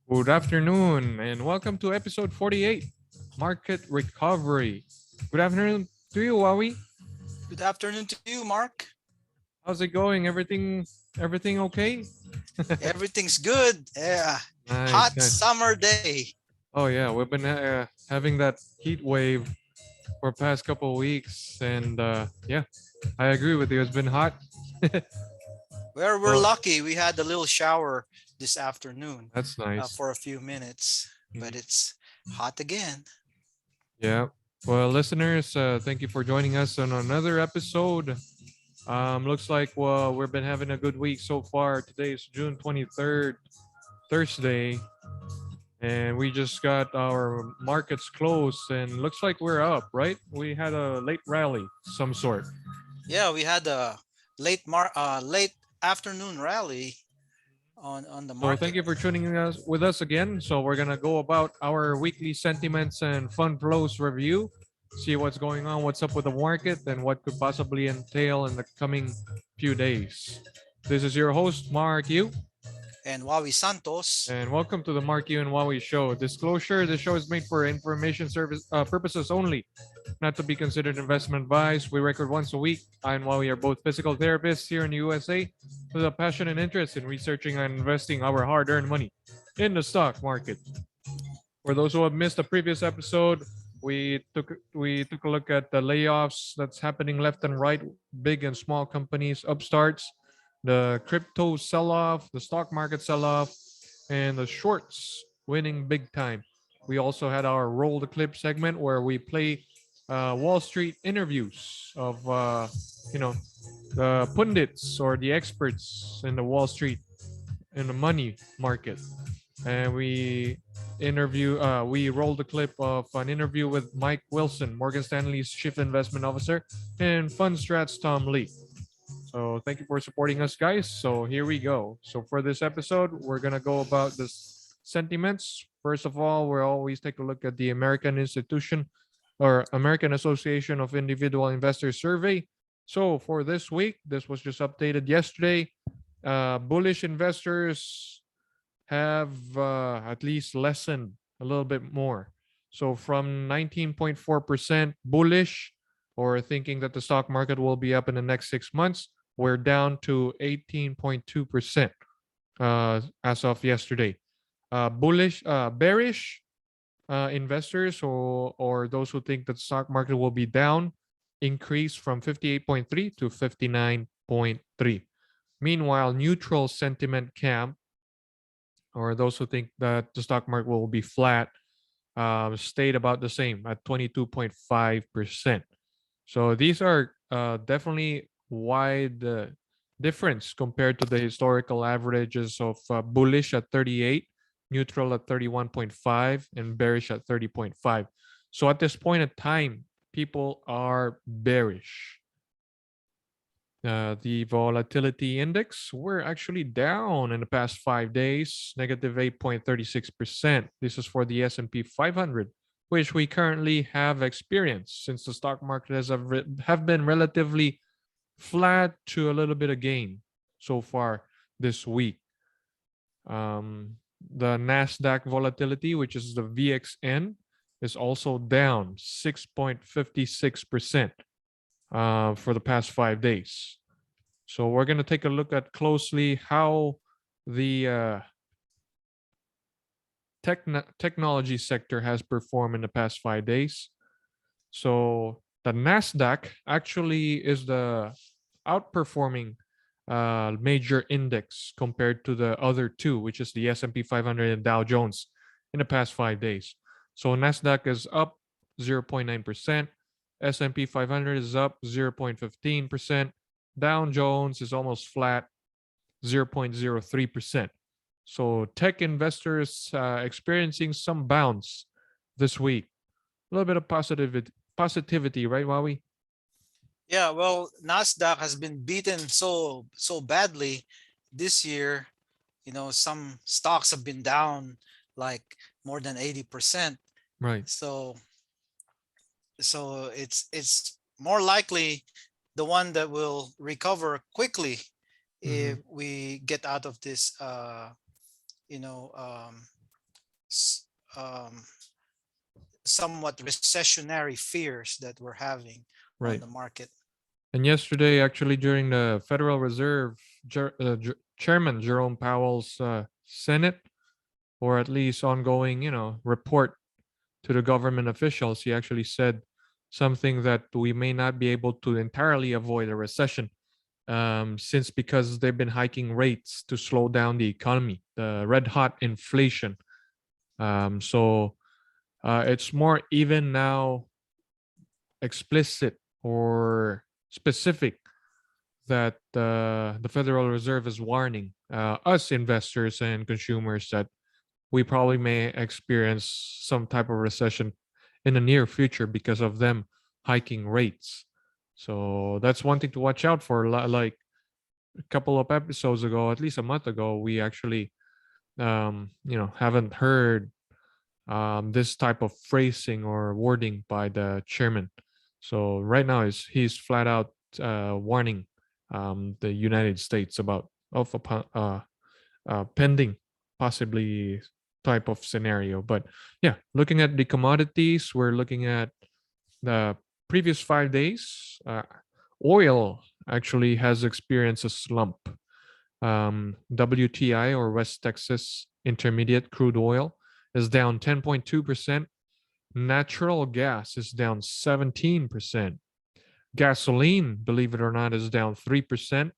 Good afternoon and welcome to episode 48, Market Recovery. Good afternoon to you, Wawi. Good afternoon to you, Mark. How's it going? Everything okay? Everything's good. Yeah. Nice, Hot nice. summer day. Oh yeah, we've been having that heat wave for past couple of weeks and yeah, I agree with you. It's been hot. We're Well, lucky. We had a little shower this afternoon that's nice. for a few minutes, but Mm, it's hot again. yeah. Well, listeners, thank you for joining us on another episode. Looks like we've been having a good week so far. Today is June 23rd, Thursday, and we just got our markets closed and looks like we're up, right? We had a late rally, some sort. Yeah, we had a late afternoon rally on the So thank market. you for tuning in us with us again. So we're gonna go about our weekly sentiments and fund flows review, see what's going on, what's up with the market, and what could possibly entail in the coming few days. This is your host, Mark Yu. And Wawi Santos. And welcome to the Mark Yu and Huawei Show. Disclosure: this show is made for information service purposes only, not to be considered investment advice. We record once a week. I and Huawei are both physical therapists here in the USA with a passion and interest in researching and investing our hard-earned money in the stock market. For those who have missed the previous episode, we took a look at the layoffs that's happening left and right, big and small companies, upstarts, the crypto sell-off, the stock market sell-off, and the shorts winning big time. We also had our roll the clip segment where we play Wall Street interviews of you know the pundits or the experts in the Wall Street in the money market, and we rolled a clip of an interview with Mike Wilson, Morgan Stanley's chief investment officer, and Fundstrat's Tom Lee. So thank you for supporting us, guys. So here we go. So for this episode, we're gonna go about the sentiments. First of all, we'll always take a look at the American Institution or American Association of Individual Investors survey. So for this week, this was just updated yesterday. Bullish investors have at least lessened a little bit more. So from 19.4% bullish or thinking that the stock market will be up in the next 6 months, we're down to 18.2% as of yesterday. Bearish investors or those who think that the stock market will be down increased from 58.3 to 59.3. Meanwhile, neutral sentiment camp or those who think that the stock market will be flat stayed about the same at 22.5%. So these are definitely wide difference compared to the historical averages of bullish at 38, neutral at 31.5, and bearish at 30.5. So at this point in time, people are bearish. The volatility index, we're actually down in the past 5 days, negative 8.36%. This is for the S&P 500, which we currently have experienced since the stock market have been relatively flat to a little bit of gain so far this week. The Nasdaq volatility, which is the VXN, is also down 6.56% for the past 5 days. So we're going to take a look at closely how the technology sector has performed in the past 5 days. So the Nasdaq actually is the outperforming major index compared to the other two, which is the S&P 500 and Dow Jones in the past 5 days. So Nasdaq is up 0.9%, S&P 500 is up 0.15%, Dow Jones is almost flat 0.03%. So tech investors experiencing some bounce this week. A little bit of positivity, right, Wawi? Yeah, well, Nasdaq has been beaten so badly this year. Some stocks have been down like more than 80%. Right. So it's more likely the one that will recover quickly Mm-hmm. if we get out of this you know um, s- um, somewhat recessionary fears that we're having on Right. the market. And yesterday, actually, during the Federal Reserve Chairman Jerome Powell's Senate, or at least ongoing, report to the government officials, he actually said something that we may not be able to entirely avoid a recession, since because they've been hiking rates to slow down the economy, the red hot inflation. So it's more even now explicit or specific that the Federal Reserve is warning us investors and consumers that we probably may experience some type of recession in the near future because of them hiking rates. So that's one thing to watch out for. Like a couple of episodes ago, at least a month ago, we actually haven't heard this type of phrasing or wording by the chairman. So right now is he's flat out warning the United States about pending possibly type of scenario. But yeah, looking at the commodities, we're looking at the previous 5 days. Oil actually has experienced a slump. WTI, or West Texas Intermediate crude oil, is down 10.2%. Natural gas is down 17%. Gasoline, believe it or not, is down 3%.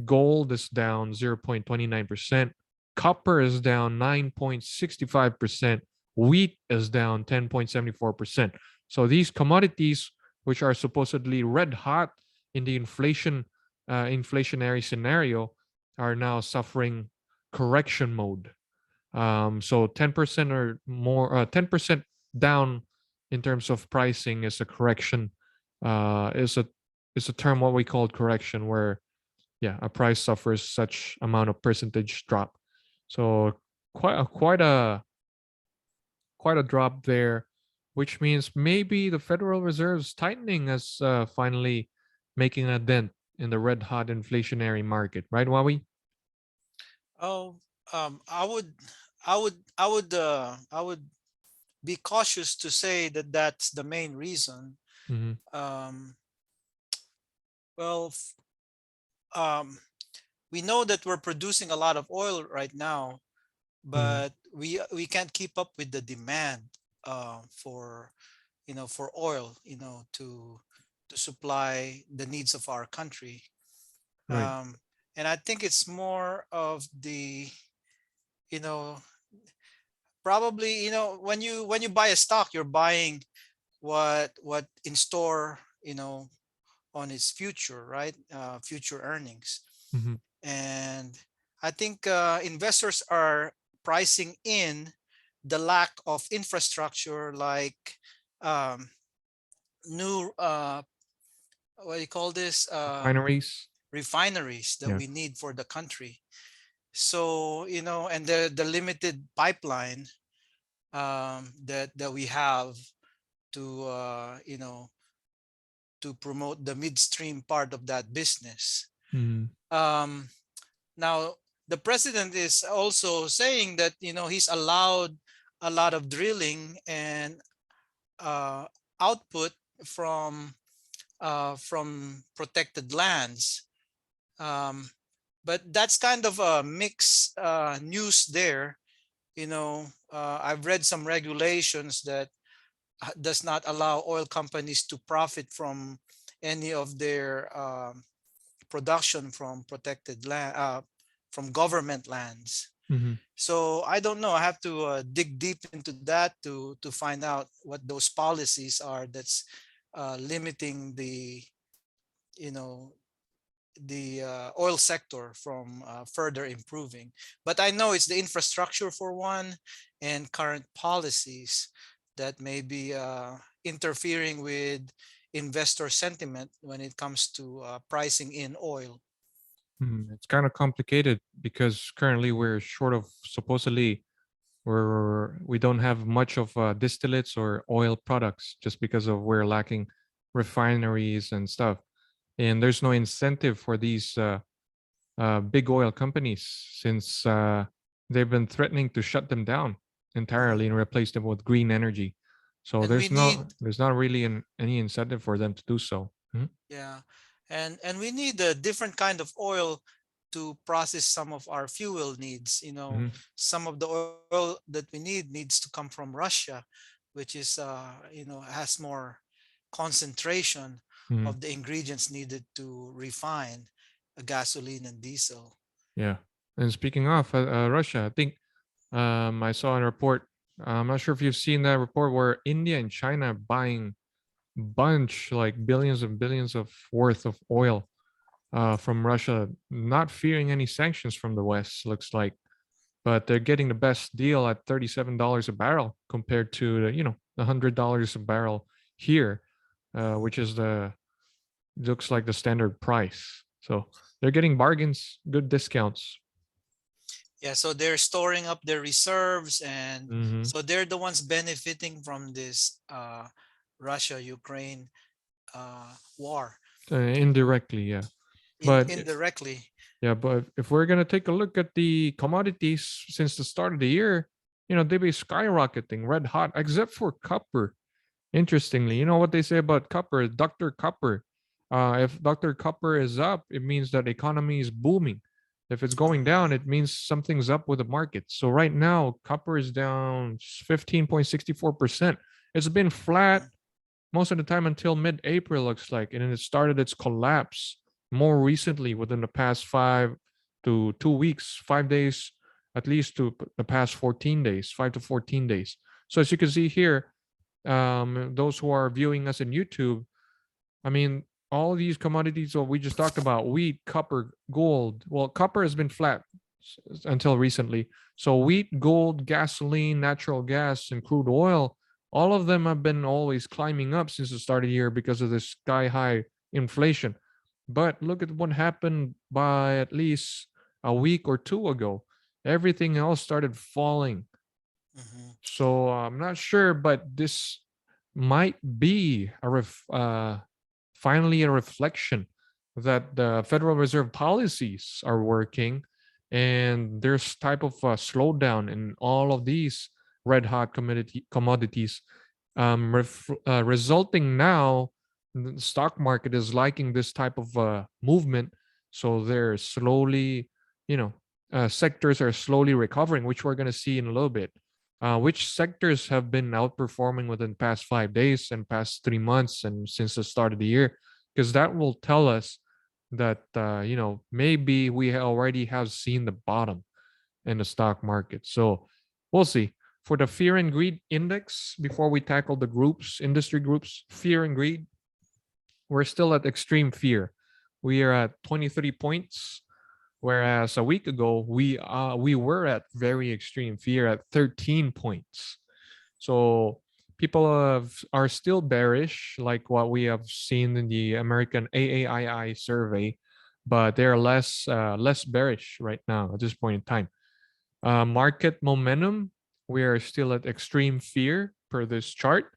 Gold is down 0.29%. Copper is down 9.65%. Wheat is down 10.74%. So these commodities, which are supposedly red hot in the inflationary scenario, are now suffering correction mode. So 10% or more, 10% down in terms of pricing is a correction. Is a term what we call correction, where yeah, a price suffers such amount of percentage drop. So quite a drop there, which means maybe the Federal Reserve's tightening is finally making a dent in the red hot inflationary market, right, Wawi? Oh, I would be cautious to say that that's the main reason. Mm-hmm. Um, well, um, we know that we're producing a lot of oil right now, Mm-hmm. but we can't keep up with the demand for for oil, to supply the needs of our country. Right. Um, and I think it's more of the, you know, probably, when you buy a stock, you're buying what in store, on its future, right? Future earnings. Mm-hmm. And I think investors are pricing in the lack of infrastructure, like um, new what do you call this, Refineries. refineries that Yeah. we need for the country. So, and the limited pipeline that we have to to promote the midstream part of that business. Mm-hmm. um, Now, the president is also saying that, he's allowed a lot of drilling and uh, output from protected lands. Um, but that's kind of a mixed news there. I've read some regulations that does not allow oil companies to profit from any of their production from protected land, from government lands. Mm-hmm. So I don't know. I have to dig deep into that to find out what those policies are that's limiting you know the oil sector from further improving. But I know it's the infrastructure for one, and current policies that may be interfering with investor sentiment when it comes to pricing in oil. It's kind of complicated because currently we're short of, supposedly we don't have much of distillates or oil products, just because of we're lacking refineries and stuff, and there's no incentive for these big oil companies, since they've been threatening to shut them down. entirely and replace them with green energy. So And we need, there's not really any incentive for them to do so. Mhm. yeah, and we need a different kind of oil to process some of our fuel needs. Mhm. Some of the oil that we need needs to come from Russia, which is has more concentration Mhm. of the ingredients needed to refine a gasoline and diesel. Yeah. And speaking of Russia, I think I saw a report. I'm not sure if you've seen that report where India and China are buying bunch like billions and billions of worth of oil from Russia, not fearing any sanctions from the West. Looks like, but they're getting the best deal at $37 a barrel compared to the $100 a barrel here, which is the looks like the standard price. So they're getting bargains, good discounts. Yeah, so they're storing up their reserves, and Hmm. so they're the ones benefiting from this Russia Ukraine war Indirectly, yeah. But indirectly. yeah, but if we're gonna take a look at the commodities since the start of the year, they've been skyrocketing, red hot, except for copper. Interestingly, you know what they say about copper? Dr. Copper. If Dr. Copper is up, it means that economy is booming. If it's going down, it means something's up with the market. So right now, copper is down 15.64%. It's been flat Mhm. most of the time until mid-April, looks like, and then it started its collapse more recently within the past 5 to 2 weeks, 5 days, at least to the past 14 days, 5 to 14 days. So as you can see here, those who are viewing us in YouTube, I mean, all these commodities that we just talked about, wheat, copper, gold. Well, copper has been flat until recently. So wheat, gold, gasoline, natural gas, and crude oil, all of them have been always climbing up since the start of the year because of this sky high inflation. But look at what happened by at least a week or two ago. Everything else started falling. Mhm. So I'm not sure, but this might be finally a reflection that the Federal Reserve policies are working, and there's type of a slowdown in all of these red hot commodities, resulting now the stock market is liking this type of movement. So they're slowly, you know, sectors are slowly recovering, which we're going to see in a little bit. Which sectors have been outperforming within the past 5 days and past 3 months and since the start of the year? Because that will tell us that maybe we already have seen the bottom in the stock market. So we'll see. For the fear and greed index, before we tackle the groups, industry groups, fear and greed, we're still at extreme fear. We are at 23 points, whereas a week ago we were at very extreme fear at 13 points. So people are still bearish, like what we have seen in the American AAII survey, but they're less bearish right now at this point in time. Market momentum, we are still at extreme fear per this chart.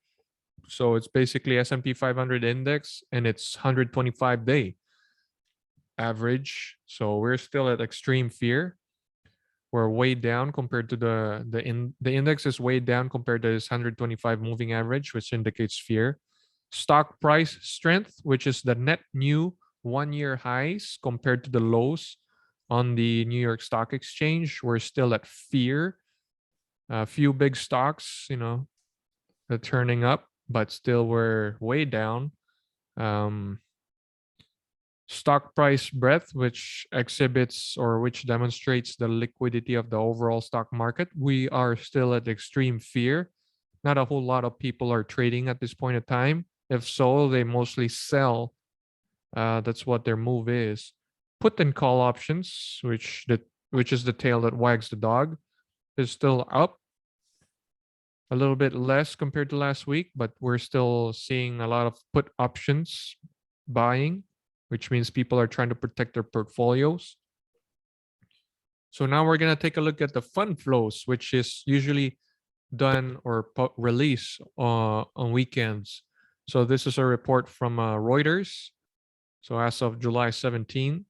So it's basically S&P 500 index and it's 125-day average. So we're still at extreme fear. We're way down compared to the index is way down compared to this 125 moving average, which indicates fear. Stock price strength, which is the net new 1 year highs compared to the lows on the New York Stock Exchange. We're still at fear. A few big stocks, are turning up, but still we're way down. Um, Stock price breadth, which exhibits or which demonstrates the liquidity of the overall stock market, we are still at extreme fear. Not a whole lot of people are trading at this point in time. If so, they mostly sell. That's what their move is. Put and call options, which is the tail that wags the dog, is still up a little bit less compared to last week, but we're still seeing a lot of put options buying, which means people are trying to protect their portfolios. So now we're going to take a look at the fund flows, which is usually done or released on weekends. So this is a report from Reuters. So as of July 17,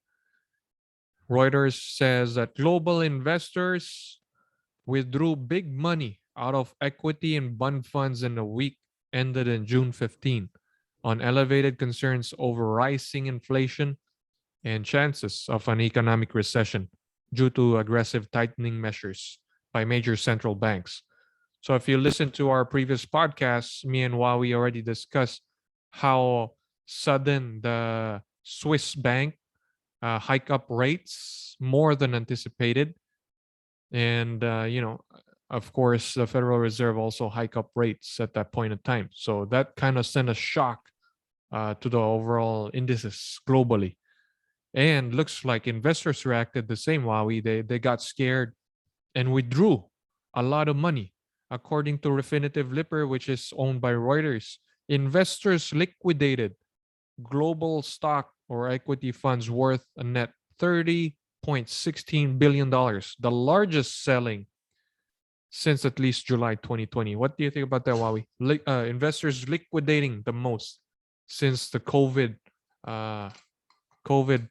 Reuters says that global investors withdrew big money out of equity and bond funds in the week ended in June 15 on elevated concerns over rising inflation and chances of an economic recession due to aggressive tightening measures by major central banks. So if you listen to our previous podcasts, me and Huawei already discussed how sudden the Swiss bank hike up rates more than anticipated. And, of course, the Federal Reserve also hike up rates at that point in time. So that kind of sent a shock to the overall indices globally. And looks like investors reacted the same, Huawei. They got scared and withdrew a lot of money. According to Refinitiv Lipper, which is owned by Reuters, investors liquidated global stock or equity funds worth a net $30.16 billion, the largest selling since at least July 2020. What do you think about that, Huawei? Investors liquidating the most since the COVID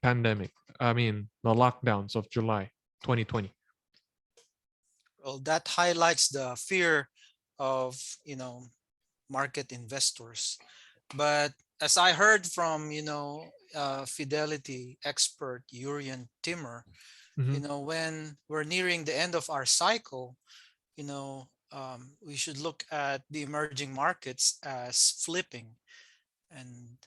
pandemic. I mean, the lockdowns of July 2020. Well, that highlights the fear of, market investors. But as I heard from, Fidelity expert Urian Timmer, Mhm. when we're nearing the end of our cycle, we should look at the emerging markets as flipping and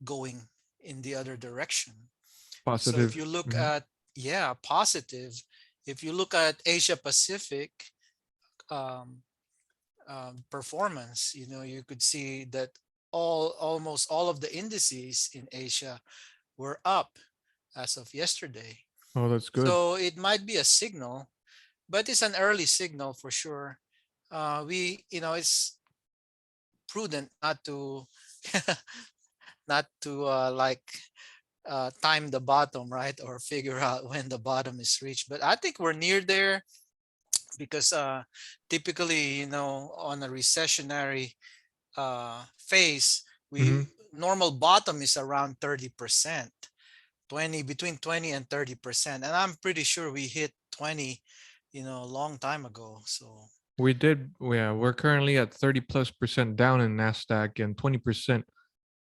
going in the other direction. So if Positive. you look Mhm. at, yeah, positive, if you look at Asia Pacific um, performance, you could see that almost all of the indices in Asia were up as of yesterday. Oh, that's good. So it might be a signal, but it's an early signal for sure. It's prudent not to not to time the bottom, right, or figure out when the bottom is reached. But I think we're near there because typically, on a recessionary phase, we Mhm. normal bottom is around 30%, 20 between 20 and 30%, and I'm pretty sure we hit 20, a long time ago. So We did. Yeah, we're currently at 30+% down in Nasdaq and 20%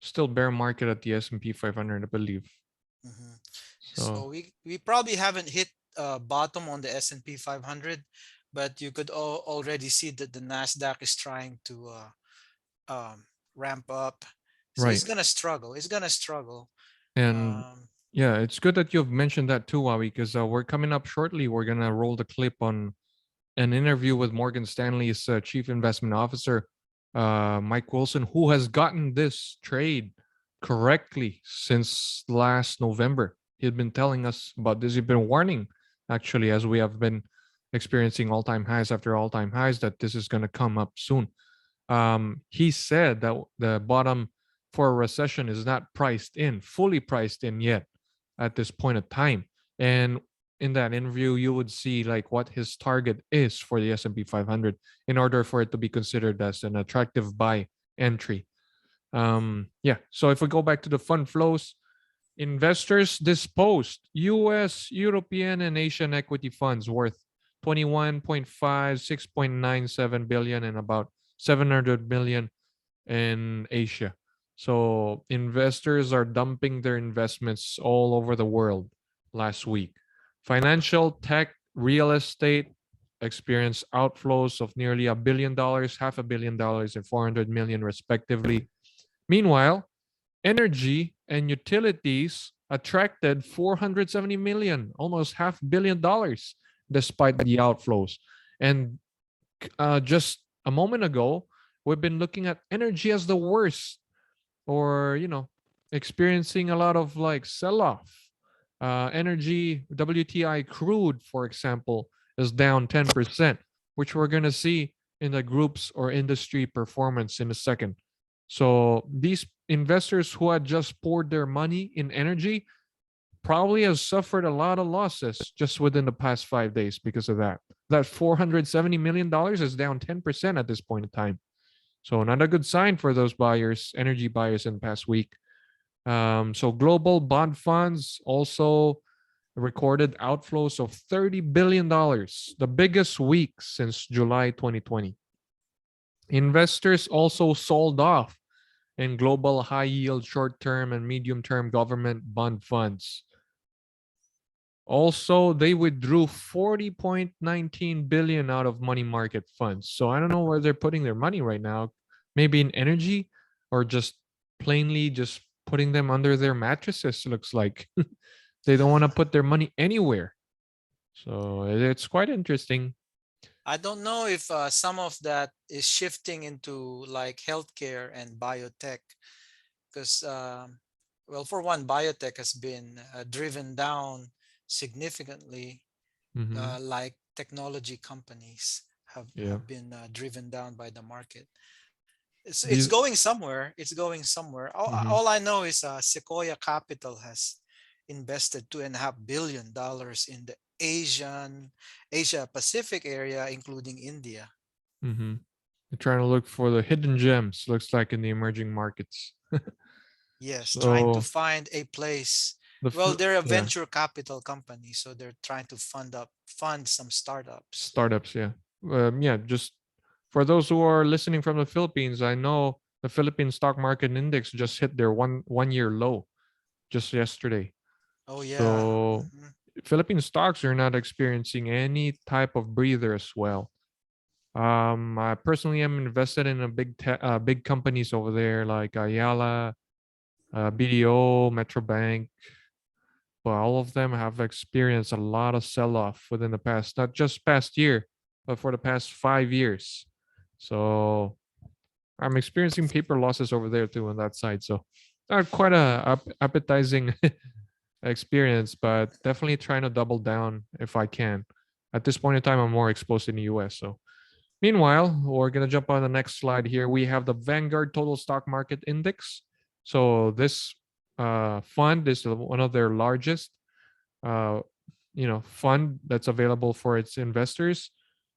still bear market at the S&P 500, I believe. mhm. So So we probably haven't hit bottom on the S&P 500, but you could already see that the Nasdaq is trying to ramp up. So it's right. gonna struggle. It's gonna struggle. And Um, yeah, it's good that you've mentioned that too, Wawi, because we're coming up shortly. We're gonna roll the clip on an interview with Morgan Stanley's chief investment officer, Mike Wilson, who has gotten this trade correctly since last November. He had been telling us about this. He'd been warning, actually, as we have been experiencing all-time highs after all-time highs, that this is going to come up soon. He said that the bottom for a recession is not priced in, fully priced in yet at this point of time. And in that interview, you would see like what his target is for the S&P 500 in order for it to be considered as an attractive buy entry. Yeah. So if we go back to the fund flows, investors disposed US, European, and Asian equity funds worth 21.5, 6.97 billion, and about 700 million in Asia. So investors are dumping their investments all over the world last week. Financial, tech, real estate experienced outflows of nearly $1 billion, $500 million, and 400 million respectively. Meanwhile, energy and utilities attracted 470 million, almost $500 million, despite the outflows. And just a moment ago, we've been looking at energy as the worst, or experiencing a lot of like sell-off. Energy, WTI crude, for example, is down 10%, which we're gonna see in the groups or industry performance in a second. So these investors who had just poured their money in energy probably has suffered a lot of losses just within the past 5 days because of that. That $470 million is down 10% at this point in time. So not a good sign for those buyers, energy buyers in the past week. So global bond funds also recorded outflows of $30 billion, the biggest week since July 2020. Investors also sold off in global high yield short term and medium term government bond funds. Also, they withdrew 40.19 billion out of money market funds. So I don't know where they're putting their money right now. Maybe in energy or just plainly just putting them under their mattresses, looks like. They don't want to put their money anywhere. So it's quite interesting. I don't know if some of that is shifting into like healthcare and biotech, because well, for one, biotech has been driven down significantly, Hmm. like technology companies Yeah. have been driven down by the market. It's These. going somewhere. It's going somewhere. Mhm. All I know is Sequoia Capital has invested $2.5 billion in the Asia Pacific area, including India. Mm-hmm. They're trying to look for the hidden gems, looks like in the emerging markets. Yes, trying to So find a place. the Well, they're a yeah, venture capital company, so they're trying to fund some startups. startups, yeah. Yeah, just for those who are listening from the Philippines, I know the Philippine stock market index just hit their one year low just yesterday. Oh yeah. So Mhm. Philippine stocks are not experiencing any type of breather as well. I personally am invested in a big companies over there like Ayala, BDO, Metrobank, but all of them have experienced a lot of sell-off within the past, not just past year, but for the past 5 years. So I'm experiencing paper losses over there too on that side. So not quite a appetizing experience, but definitely trying to double down if I can. At this point in time, I'm more exposed in the US. So meanwhile, we're gonna jump on the next slide here. We have the Vanguard Total Stock Market Index. So this fund is one of their largest uh, fund that's available for its investors.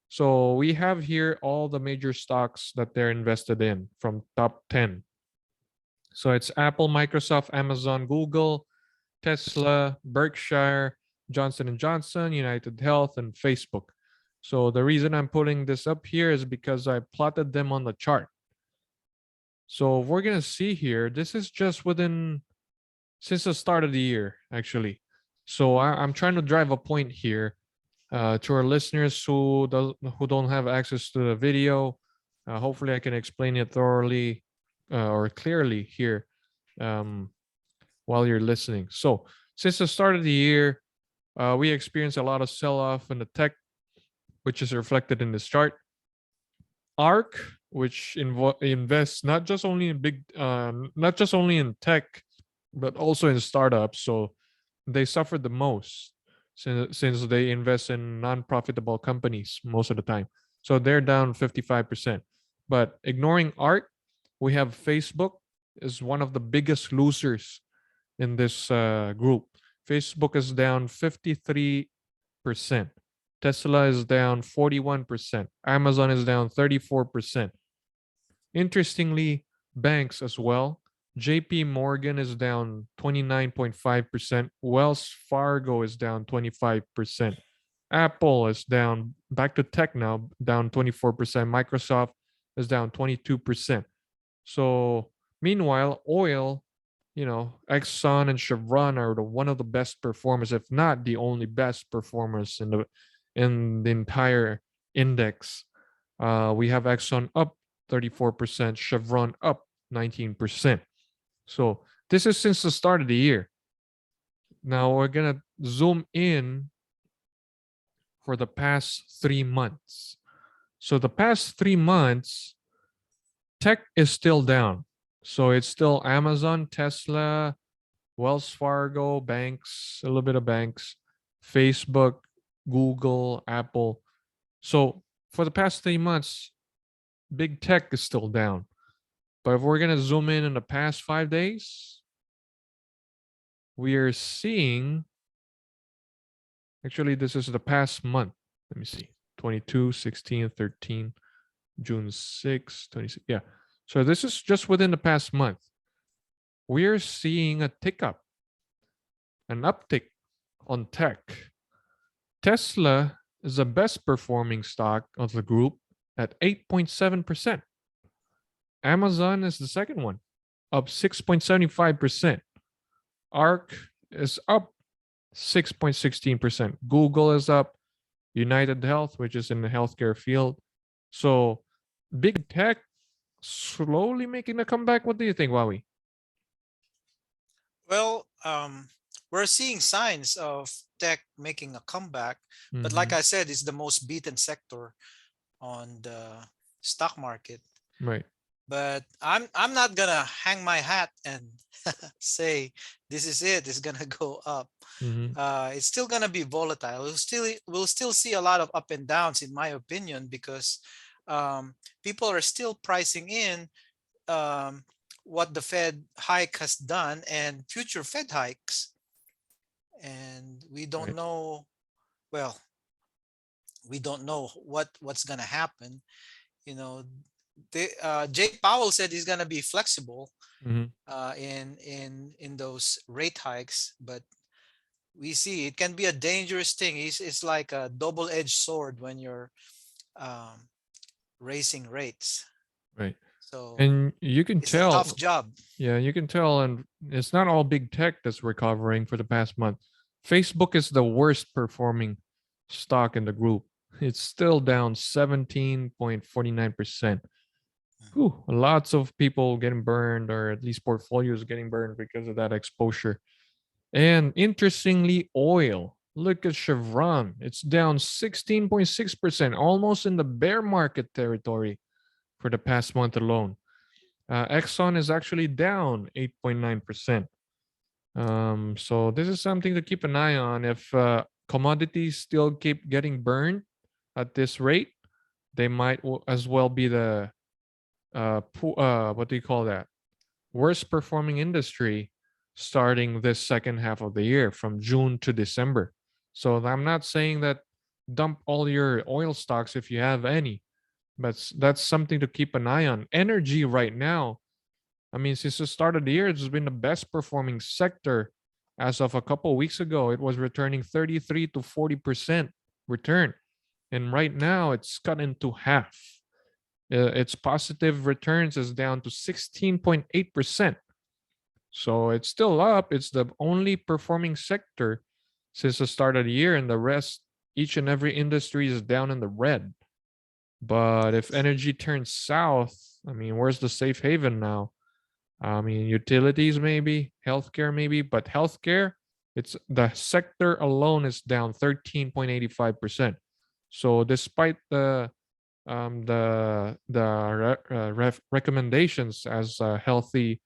So we have here all the major stocks that they're invested in from top 10. So it's Apple, Microsoft, Amazon, Google, Tesla, Berkshire, Johnson and Johnson, United Health, and Facebook. So the reason I'm putting this up here is because I plotted them on the chart. So we're gonna see here, this is just within since the start of the year, actually. So I'm trying to drive a point here to our listeners who don't have access to the video. Hopefully, I can explain it thoroughly or clearly here um, while you're listening. So, since the start of the year, we experienced a lot of sell-off in the tech, which is reflected in this chart. ARK, which invests not just only in tech, but also in startups. So they suffered the most since they invest in non-profitable companies most of the time. So they're down 55%. But ignoring ARK, we have Facebook is one of the biggest losers in this group. Facebook is down 53%. Tesla is down 41%. Amazon is down 34%. Interestingly, banks as well. JP Morgan is down 29.5%. Wells Fargo is down 25%. Apple is down, back to tech now, down 24%. Microsoft is down 22%. So, meanwhile, oil, Exxon and Chevron are one of the best performers, if not the only best performers in the entire index. We have Exxon up 34%, Chevron up 19%. So this is since the start of the year. Now we're gonna zoom in for the past 3 months. So the past 3 months, tech is still down. So it's still Amazon, Tesla, Wells Fargo, banks, a little bit of banks, Facebook, Google, Apple. So for the past 3 months, big tech is still down. But if we're going to zoom in the past 5 days, we are seeing, actually, this is the past month. Let me see, 22, 16, 13, June 6, 26. Yeah. So this is just within the past month. We're seeing a tick up, an uptick on tech. Tesla is the best performing stock of the group at 8.7%. Amazon is the second one, up 6.75%. ARC is up 6.16%. Google is up. United Health, which is in the healthcare field. So big tech slowly making a comeback. What do you think, Wowie? Well, we're seeing signs of tech making a comeback, but like Mm-hmm. I said, it's the most beaten sector on the stock market. Right. But I'm not gonna hang my hat and say this is it. It's gonna go up. Mm-hmm. It's still gonna be volatile. We'll still see a lot of up and downs, in my opinion, because people are still pricing in um, what the Fed hike has done and future Fed hikes, and we don't Right. know. Well, we don't know what's gonna happen. You know, Jay Powell said he's gonna be flexible Mm-hmm. in those rate hikes, but we see it can be a dangerous thing. It's like a double-edged sword when you're um, raising rates. Right. So And you can it's a tough tell, job. yeah, you can tell, and it's not all big tech that's recovering for the past month. Facebook is the worst performing stock in the group. It's still down 17.49%. Ooh, lots of people getting burned, or at least portfolios getting burned because of that exposure. And interestingly, oil. Look at Chevron. It's down 16.6%, almost in the bear market territory for the past month alone. Exxon is actually down 8.9%. So this is something to keep an eye on. If commodities still keep getting burned at this rate, they might as well be the what do you call that? Worst performing industry starting this second half of the year from June to December. So I'm not saying that dump all your oil stocks if you have any, but that's something to keep an eye on. Energy right now, I mean, since the start of the year, it's been the best performing sector. As of a couple of weeks ago, it was returning 33 to 40% return. And right now, it's cut into half. Its positive returns is down to 16.8%. So it's still up. It's the only performing sector since the start of the year, and the rest, each and every industry is down in the red. But if energy turns south, I mean, where's the safe haven now? I mean, utilities maybe, healthcare maybe, but healthcare, it's the sector alone is down 13.85%. So despite the recommendations as a healthy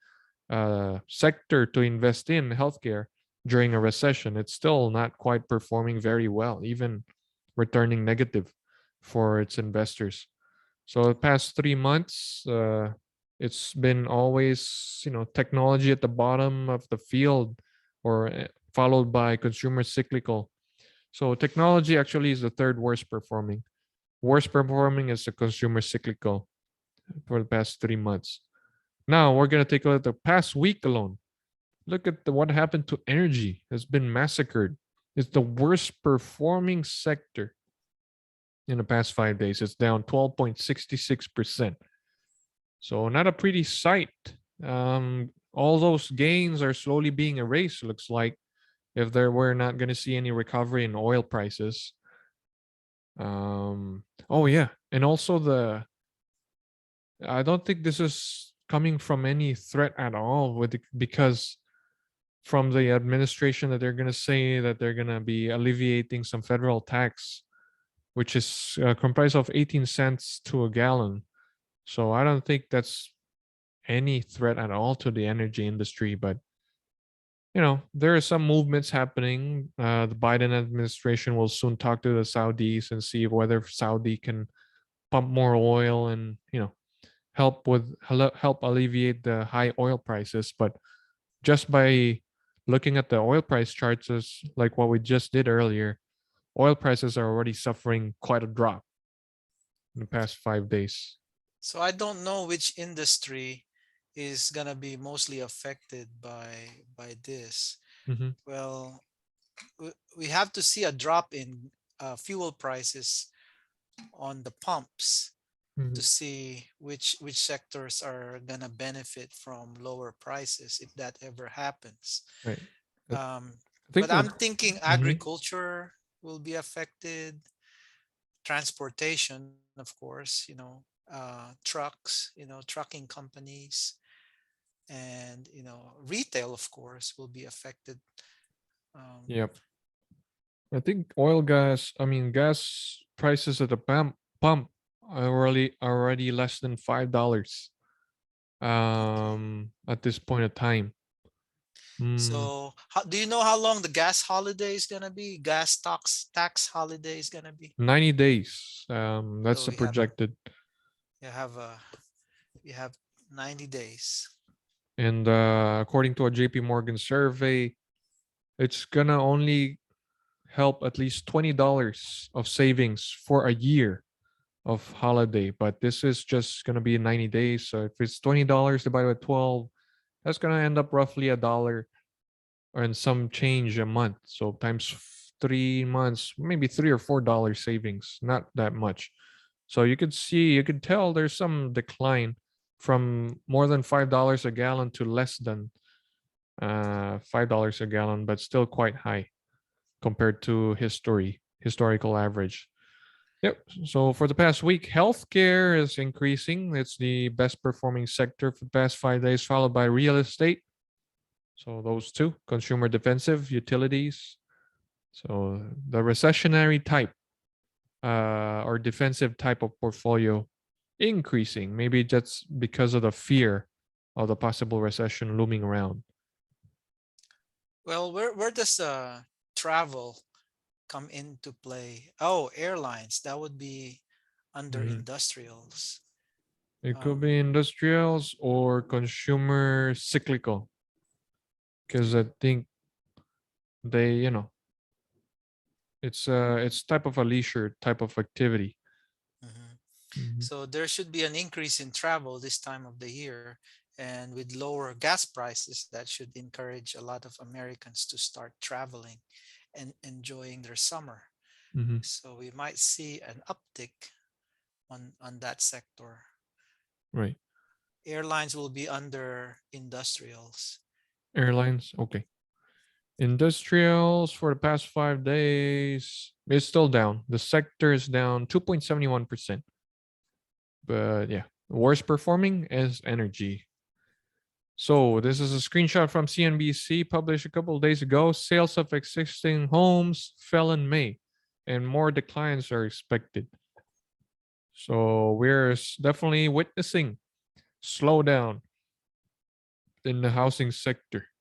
sector to invest in healthcare during a recession, it's still not quite performing very well, even returning negative for its investors. So the past 3 months, it's been always, technology at the bottom of the field, or followed by consumer cyclical. So technology actually is the third worst performing. Worst performing is the consumer cyclical for the past 3 months. Now we're gonna take a look at the past week alone. Look at what happened to energy. Has been massacred. It's the worst performing sector in the past 5 days. It's down 12.66%. So not a pretty sight. All those gains are slowly being erased, looks like, if there were not going to see any recovery in oil prices. Oh yeah, and also I don't think this is coming from any threat at all because from the administration that they're going to say that they're going to be alleviating some federal tax, which is comprised of 18 cents to a gallon. So I don't think that's any threat at all to the energy industry. But there are some movements happening. The Biden administration will soon talk to the Saudis and see whether Saudi can pump more oil and help alleviate the high oil prices. But just by looking at the oil price charts, as like what we just did earlier, oil prices are already suffering quite a drop in the past 5 days. So I don't know which industry is gonna be mostly affected by this. Hmm. Well, we have to see a drop in fuel prices on the pumps. to Mhm. see which sectors are gonna benefit from lower prices if that ever happens. Right. I I But think I'm what. thinking Mhm. agriculture will be affected, transportation, of course, trucks, trucking companies, and retail, of course, will be affected. Um, Yep. I think oil gas, I mean gas prices at the pump are already less than $5 okay. at this point of time. Mm, So, do you know how long the gas holiday is gonna be? Gas tax holiday is gonna be. 90 days. That's So the projected. you have a you have 90 days. And according to a JP Morgan survey, it's gonna only help at least $20 of savings for a year of holiday. But this is just gonna be 90 days. So if it's $20 divided by 12, that's gonna end up roughly $1 and some change a month. So times 3 months, maybe $3 or $4 savings, not that much. So you could tell there's some decline from more than $5 a gallon to less than $5 a gallon, but still quite high compared to historical average. Yep. So for the past week, healthcare is increasing. It's the best performing sector for the past 5 days, followed by real estate. So those two, consumer defensive, utilities. So the recessionary type or defensive type of portfolio increasing. Maybe that's because of the fear of the possible recession looming around. Well, where does travel come into play? Oh, airlines. That would be under Mhm. industrials. It could be Um, industrials or consumer cyclical, because I think they, it's type of a leisure type of activity. mhm. Mhm. So there should be an increase in travel this time of the year, and with lower gas prices, that should encourage a lot of Americans to start traveling and enjoying their summer. Mhm. So we might see an uptick on that sector. Right. Airlines will be under industrials. Airlines. Okay. Industrials for the past 5 days is still down. The sector is down 2.71%. But yeah, worst performing is energy. So this is a screenshot from CNBC published a couple of days ago. Sales of existing homes fell in May, and more declines are expected. So we're definitely witnessing slowdown in the housing sector.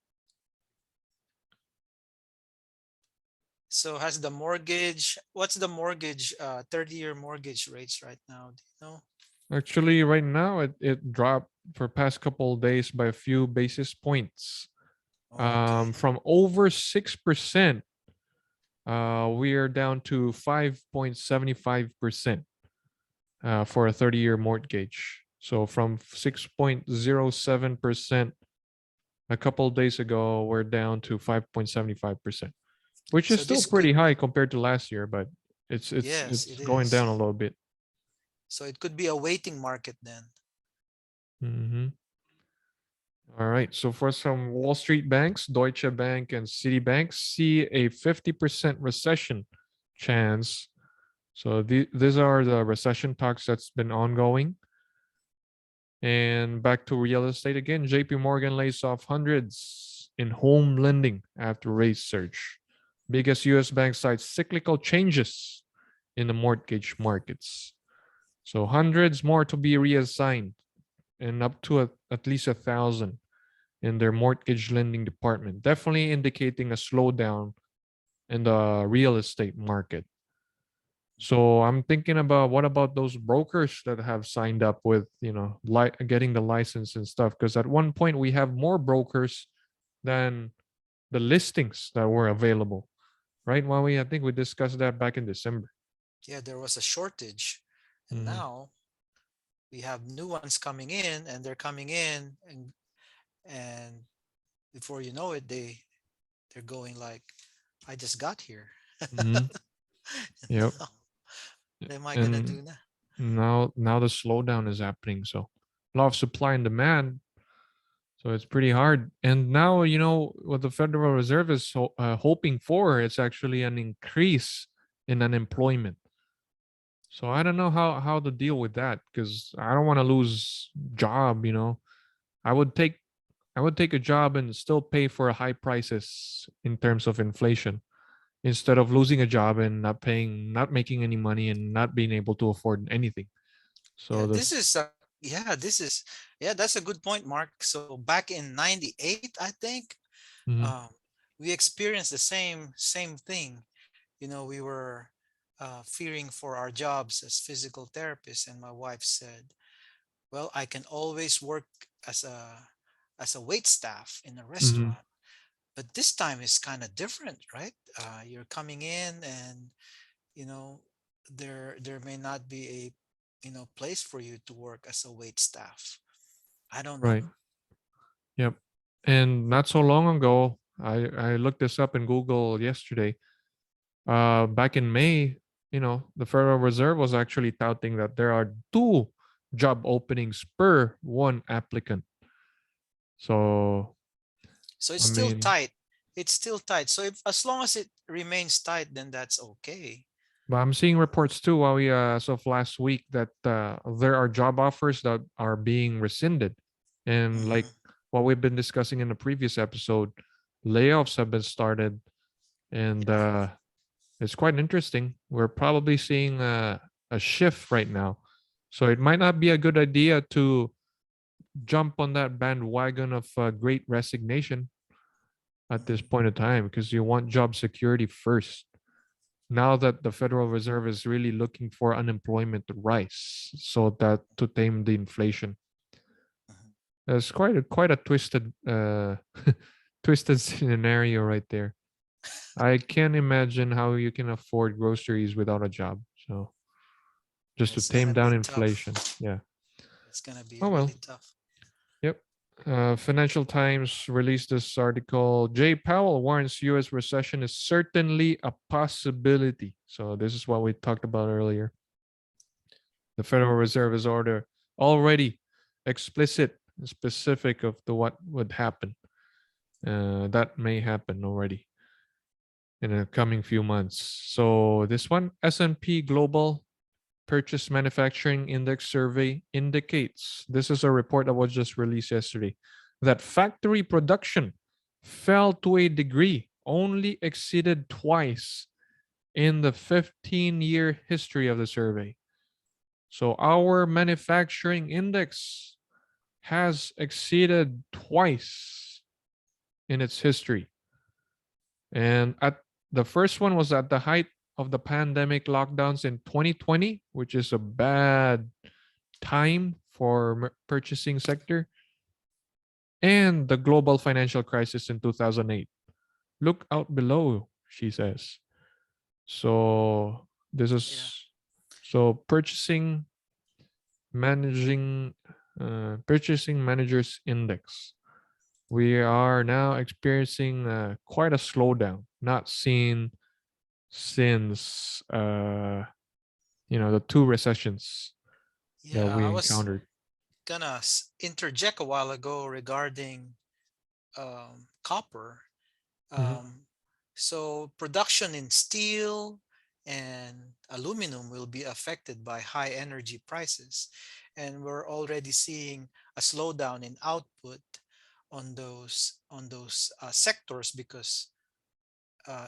So has the mortgage, what's the mortgage, 30-year mortgage rates right now? Do you know? Actually, right now it dropped for past couple of days by a few basis points. Okay. From over 6%, we are down to 5.75% for a 30-year mortgage. So from 6.07% a couple of days ago, we're down to 5.75%, which is So still this pretty could, high compared to last year, but it's it's yes, it's it going is. down a little bit. So it could be a waiting market then. Hmm. All right. So for some Wall Street banks, Deutsche Bank and Citibank see a 50% recession chance. So these are the recession talks that's been ongoing. And back to real estate again, JP Morgan lays off hundreds in home lending after rates surge. Biggest US bank cites cyclical changes in the mortgage markets. So hundreds more to be reassigned and up to at least 1,000 in their mortgage lending department, definitely indicating a slowdown in the real estate market. So I'm thinking about what about those brokers that have signed up with, getting the license and stuff? Because at one point we have more brokers than the listings that were available, right? I think we discussed that back in December. Yeah, there was a shortage, and Hmm. now we have new ones coming in, and they're coming in, and before you know it, they're going like, I just got here. Hmm. Yep. What am I gonna And do now? Now the slowdown is happening. So a lot of supply and demand. So it's pretty hard. And now, what the Federal Reserve is hoping for, it's actually an increase in unemployment. So I don't know how to deal with that because I don't want to lose job. I would take I would take a job and still pay for high prices in terms of inflation instead of losing a job and not making any money and not being able to afford anything. Yeah, So this this is yeah, that's a good point, Mark. So back in 98, I think, Mhm. um, we experienced the same thing. We were fearing for our jobs as physical therapists, and my wife said, "Well, I can always work as a wait staff in a Mhm. restaurant." But this time is kind of different, right? You're coming in, and you know there may not be a place for you to work as a wait staff. I don't know. Right. Yep. And not so long ago, I looked this up in Google yesterday. Back in May, the Federal Reserve was actually touting that there are two job openings per one applicant. So, So it's I still mean, tight. It's still tight. So if as long as it remains tight, then that's okay. but I'm seeing reports too, while as of last week, that there are job offers that are being rescinded, and like Hmm. what we've been discussing in the previous episode, layoffs have been started, and Yeah. it's quite interesting. We're probably seeing a shift right now, so it might not be a good idea to jump on that bandwagon of great resignation at this Hmm. point in time because you want job security first. Now that the Federal Reserve is really looking for unemployment to rise so that to tame the inflation. Hmm. It's quite a twisted twisted scenario right there. I can't imagine how you can afford groceries without a job. So just to It's tame gonna down be tough. inflation. Yeah. It's gonna be Oh well. really tough. Yep. Financial Times released this article. Jay Powell warns U.S. recession is certainly a possibility. So this is what we talked about earlier. The Federal Reserve is already explicit and specific of the what would happen. That may happen already in the coming few months. So this one, S&P Global Purchase Manufacturing Index survey indicates, this is a report that was just released yesterday, that factory production fell to a degree only exceeded twice in the 15-year history of the survey. So our manufacturing index has exceeded twice in its history. And at the first one was at the height of the pandemic lockdowns in 2020, which is a bad time for purchasing sector, and the global financial crisis in 2008. Look out below, she says. So this Yeah. is so purchasing managers index. We are now experiencing quite a slowdown, not seen since the two recessions that Yeah, we I was encountered. gonna interject a while ago regarding copper. Mhm. Um, so production in steel and aluminum will be affected by high energy prices, and we're already seeing a slowdown in output on those sectors because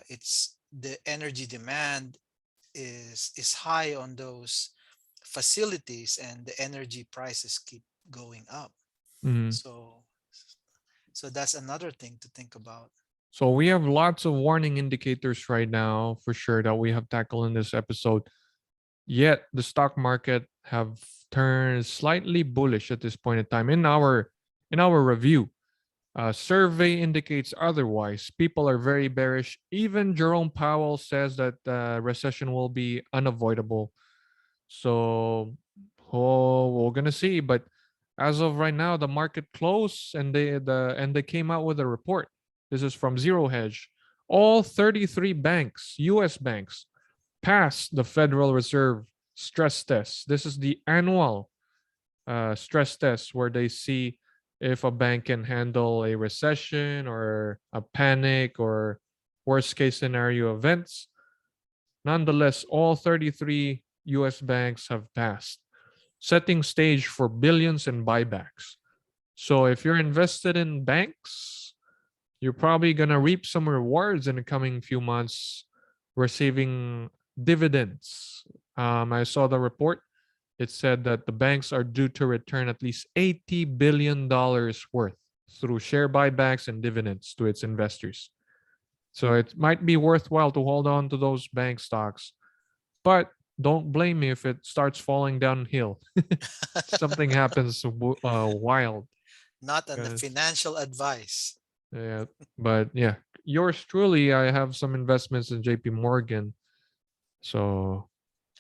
it's the energy demand is high on those facilities, and the energy prices keep going up. Mhm. So so that's another thing to think about. So we have lots of warning indicators right now for sure that we have tackled in this episode. Yet the stock market have turned slightly bullish at this point in time. In our review, survey indicates otherwise. People are very bearish. Even Jerome Powell says that recession will be unavoidable. So, we're gonna see. But as of right now, the market closed and they came out with a report. This is from Zero Hedge. All 33 banks, U.S. banks, passed the Federal Reserve stress test. This is the annual stress test where they see if a bank can handle a recession or a panic or worst case scenario events. Nonetheless, all 33 US banks have passed, setting stage for billions in buybacks. So if you're invested in banks, you're probably going to reap some rewards in the coming few months, receiving dividends. I saw the report. It said that the banks are due to return at least $80 billion worth through share buybacks and dividends to its investors. So it might be worthwhile to hold on to those bank stocks, but don't blame me if it starts falling downhill. Something happens wild. Not on the Guys. financial advice. Yeah, but yeah, yours truly. I have some investments in JP Morgan, so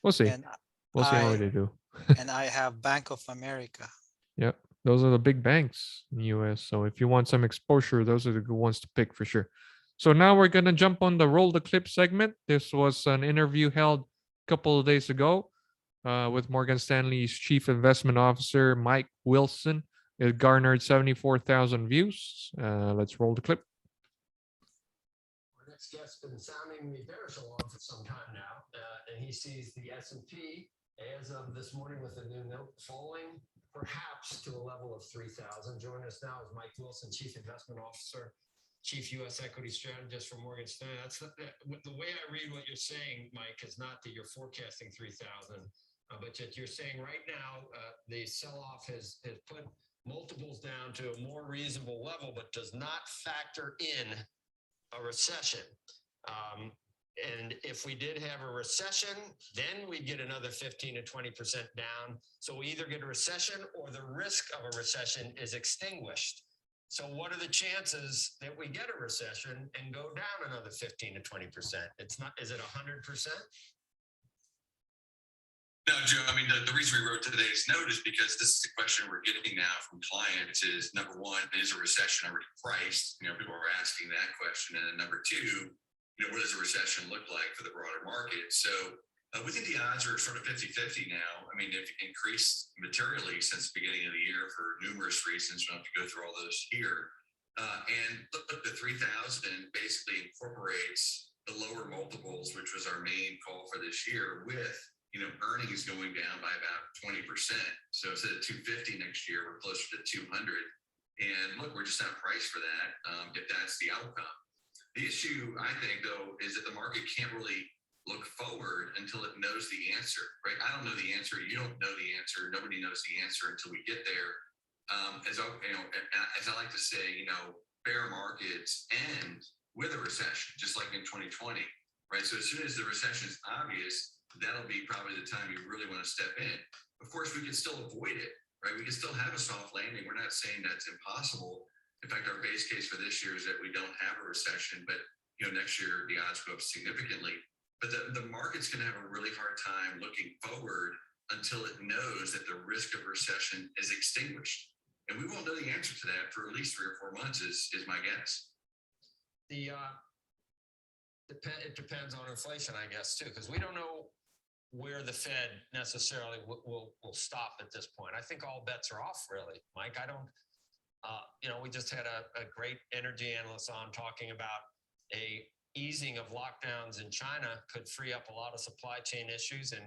we'll see. And We'll see how I they do. and I have Bank of America. Yeah, those are the big banks in the US. So if you want some exposure, those are the good ones to pick for sure. So now we're gonna jump on the roll the clip segment. This was an interview held a couple of days ago with Morgan Stanley's chief investment officer Mike Wilson. It garnered 74,000 views. Let's roll the clip. Our next guest's been sounding the bearish alarm for some time now, and he sees the S&P as of this morning with a new note falling perhaps to a level of 3,000. Joining us now is Mike Wilson, Chief Investment Officer, Chief U.S. Equity Strategist for Morgan Stanley. That's the way I read what you're saying, Mike, is not that you're forecasting 3,000, but that you're saying right now the sell-off has put multiples down to a more reasonable level, but does not factor in a recession. And if we did have a recession, then we'd get another 15 to 20% down. So we either get a recession or the risk of a recession is extinguished. So what are the chances that we get a recession and go down another 15 to 20%? It's not, is it 100%? No, Joe, I mean, the reason we wrote today's note is because this is the question we're getting now from clients is, number one, is a recession already priced? People are asking that question. And then number two, what does a recession look like for the broader market? So we think the odds are sort of 50-50 now. I mean, they've increased materially since the beginning of the year for numerous reasons. We don't have to go through all those here. And look, the 3,000 basically incorporates the lower multiples, which was our main call for this year, with earnings going down by about 20%. So instead of 250 next year, we're closer to 200. And look, we're just not priced for that if that's the outcome. The issue, I think, though, is that the market can't really look forward until it knows the answer, right? I don't know the answer. You don't know the answer. Nobody knows the answer until we get there. As I like to say, bear markets end with a recession, just like in 2020, right? So as soon as the recession is obvious, that'll be probably the time you really want to step in. Of course, we can still avoid it, right? We can still have a soft landing. We're not saying that's impossible. In fact, our base case for this year is that we don't have a recession, but next year the odds go up significantly. But the market's going to have a really hard time looking forward until it knows that the risk of recession is extinguished. And we won't know the answer to that for at least 3 or 4 months is my guess. It depends on inflation, I guess, too, because we don't know where the Fed necessarily will stop at this point. I think all bets are off, really, Mike. I don't, we just had a great energy analyst on talking about a easing of lockdowns in China could free up a lot of supply chain issues and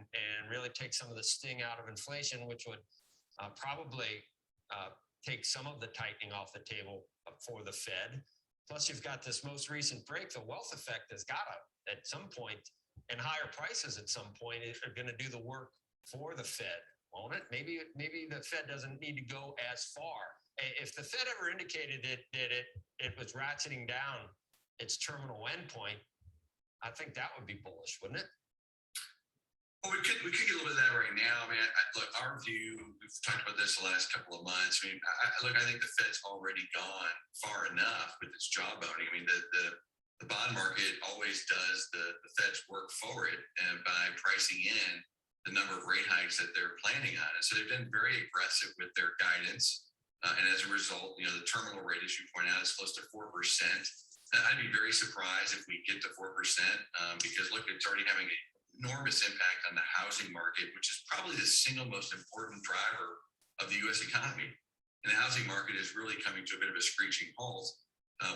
really take some of the sting out of inflation, which would probably take some of the tightening off the table for the Fed. Plus, you've got this most recent break. The wealth effect has got to, at some point, and higher prices at some point are going to do the work for the Fed, won't it? Maybe the Fed doesn't need to go as far. If the Fed ever indicated that it was ratcheting down its terminal endpoint, I think that would be bullish, wouldn't it? Well, we could get a little bit of that right now. I mean, look, our view, we've talked about this the last couple of months. I mean, I think the Fed's already gone far enough with its jawboning. I mean, the bond market always does the Fed's work for it and by pricing in the number of rate hikes that they're planning on. And so they've been very aggressive with their guidance. And as a result, the terminal rate, as you point out, is close to 4%. I'd be very surprised if we get to 4% because, look, it's already having a enormous impact on the housing market, which is probably the single most important driver of the U.S. economy. And the housing market is really coming to a bit of a screeching halt.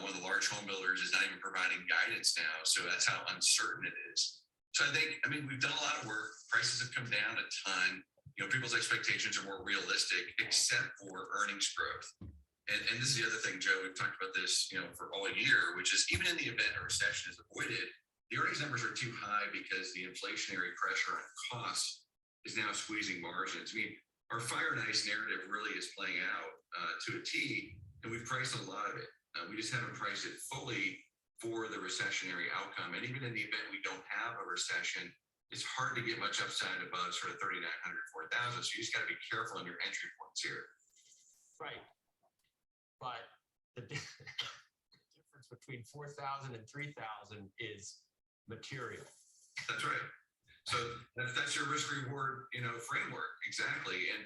One of the large home builders is not even providing guidance now, so that's how uncertain it is. So I mean, we've done a lot of work. Prices have come down a ton. People's expectations are more realistic, except for earnings growth. And this is the other thing, Joe, we've talked about this, for all year, which is even in the event a recession is avoided, the earnings numbers are too high because the inflationary pressure on costs is now squeezing margins. I mean, our fire and ice narrative really is playing out to a T, and we've priced a lot of it. We just haven't priced it fully for the recessionary outcome. And even in the event we don't have a recession, it's hard to get much upside above sort of 3,900, 4,000. So you just got to be careful on your entry points here. Right. But the difference between 4,000 and 3,000 is material. That's right. So that's your risk reward, framework. Exactly. And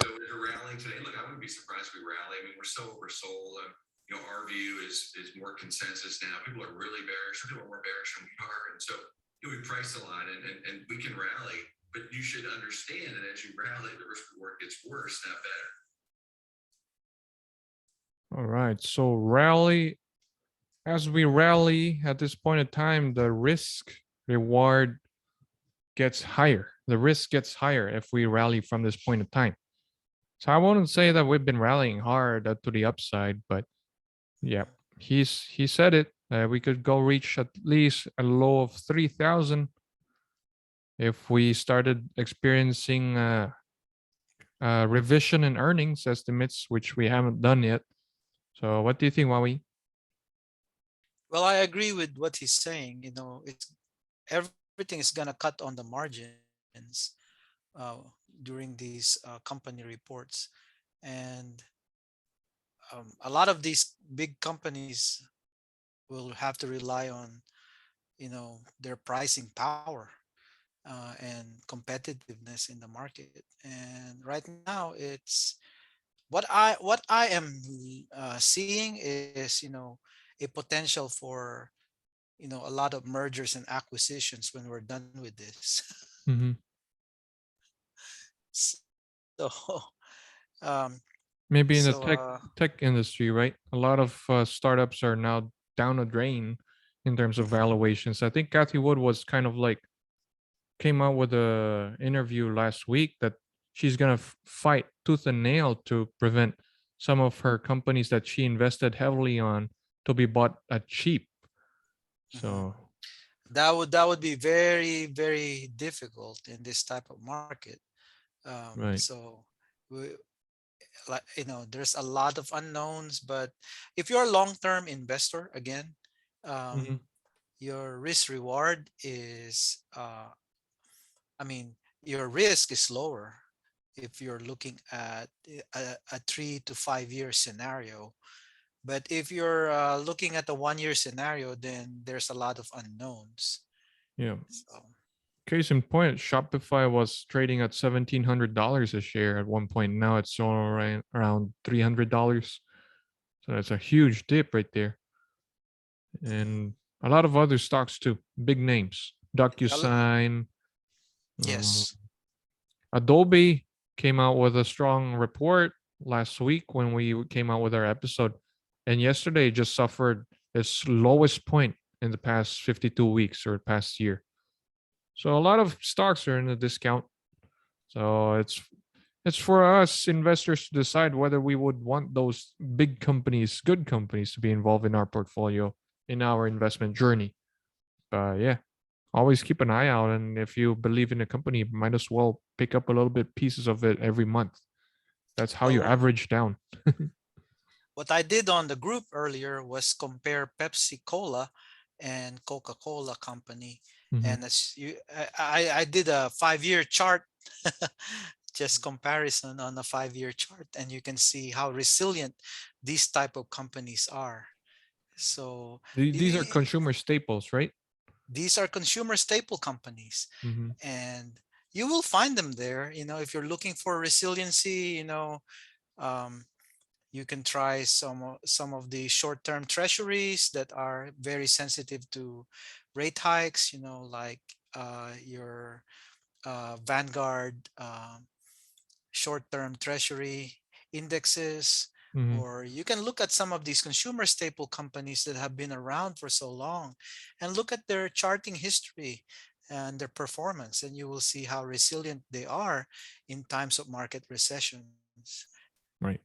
so if we're rallying today, look, I wouldn't be surprised if we rally. I mean, we're so oversold. Our view is more consensus now. People are really bearish. Some people are more bearish than we are. And so we price a lot and we can rally, but you should understand that as you rally, the risk reward gets worse, not better. All right. So as we rally at this point in time, the risk reward gets higher. The risk gets higher if we rally from this point in time. So I wouldn't say that we've been rallying hard to the upside, but yeah, he said it. We could go reach at least a low of 3,000 if we started experiencing revision in earnings estimates, which we haven't done yet. So what do you think, Wawi? Well, I agree with what he's saying. It's everything is gonna cut on the margins during these company reports, and a lot of these big companies will have to rely on their pricing power and competitiveness in the market. And right now, it's what I am seeing is a potential for a lot of mergers and acquisitions when we're done with this. Mm-hmm. So um Maybe in the so tech industry, right? A lot of startups are now down a drain in terms of mhm. valuations. I think Kathy Wood was kind of like came out with a interview last week that she's gonna fight tooth and nail to prevent some of her companies that she invested heavily on to be bought at cheap. Mhm. So That would be very, very difficult in this type of market. right. So we, like there's a lot of unknowns, but if you're a long-term investor, again, Mhm. your risk reward is I mean, your risk is lower if you're looking at a 3 to 5 year scenario. But if you're looking at the 1 year scenario, then there's a lot of unknowns. Yeah. So, Case in point, Shopify was trading at $1,700 a share at one point. Now it's around $300. So that's a huge dip right there. And a lot of other stocks too, big names. DocuSign, um, yes. Adobe came out with a strong report last week when we came out with our episode. And yesterday just suffered its lowest point in the past 52 weeks or past year. So a lot of stocks are in a discount. So it's for us investors to decide whether we would want those big companies, good companies, to be involved in our portfolio in our investment journey. But yeah, always keep an eye out, and if you believe in a company, might as well pick up a little bit pieces of it every month. That's how you Well, average down. what I did on the group earlier was compare Pepsi Cola and Coca-Cola Company. Mhm. And as I did a 5 year chart, just comparison on a 5 year chart, and you can see how resilient these type of companies are. So These are consumer staples, right? these are consumer staple companies, Hmm. and you will find them there. If you're looking for resiliency, um, you can try some of the short-term treasuries that are very sensitive to rate hikes, like your Vanguard short-term treasury indexes, Mhm. or you can look at some of these consumer staple companies that have been around for so long and look at their charting history and their performance, and you will see how resilient they are in times of market recessions. Right.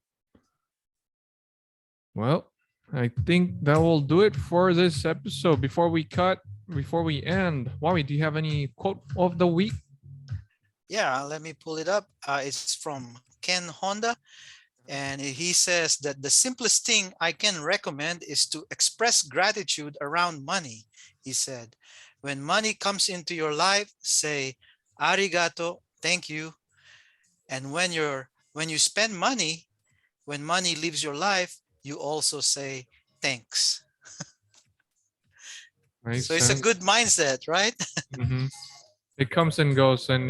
Well, I think that will do it for this episode. Before we end, Wawi, do you have any quote of the week? Yeah, let me pull it up. It's from Ken Honda, and he says that the simplest thing I can recommend is to express gratitude around money. He said, when money comes into your life, say arigato, thank you. And when you spend money, when money leaves your life, you also say thanks. Makes So it's a sense. good mindset, right? Hmm. It comes and goes, and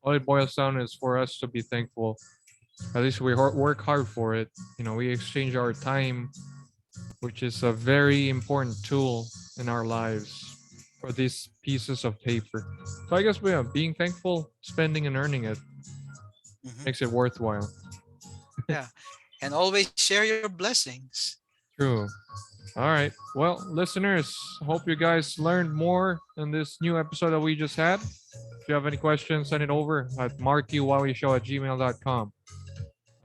all it boils down is for us to be thankful. At least we work hard for it. You know, we exchange our time, which is a very important tool in our lives, for these pieces of paper. So I guess we are being thankful, spending and earning it Mhm. makes it worthwhile. Yeah. And always share your blessings. True. All right. Well, listeners, hope you guys learned more in this new episode that we just had. If you have any questions, send it over at markywawishow@gmail.com.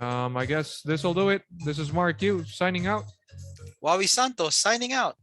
I guess this will do it. This is Mark Yu signing out. Wawi Santos signing out.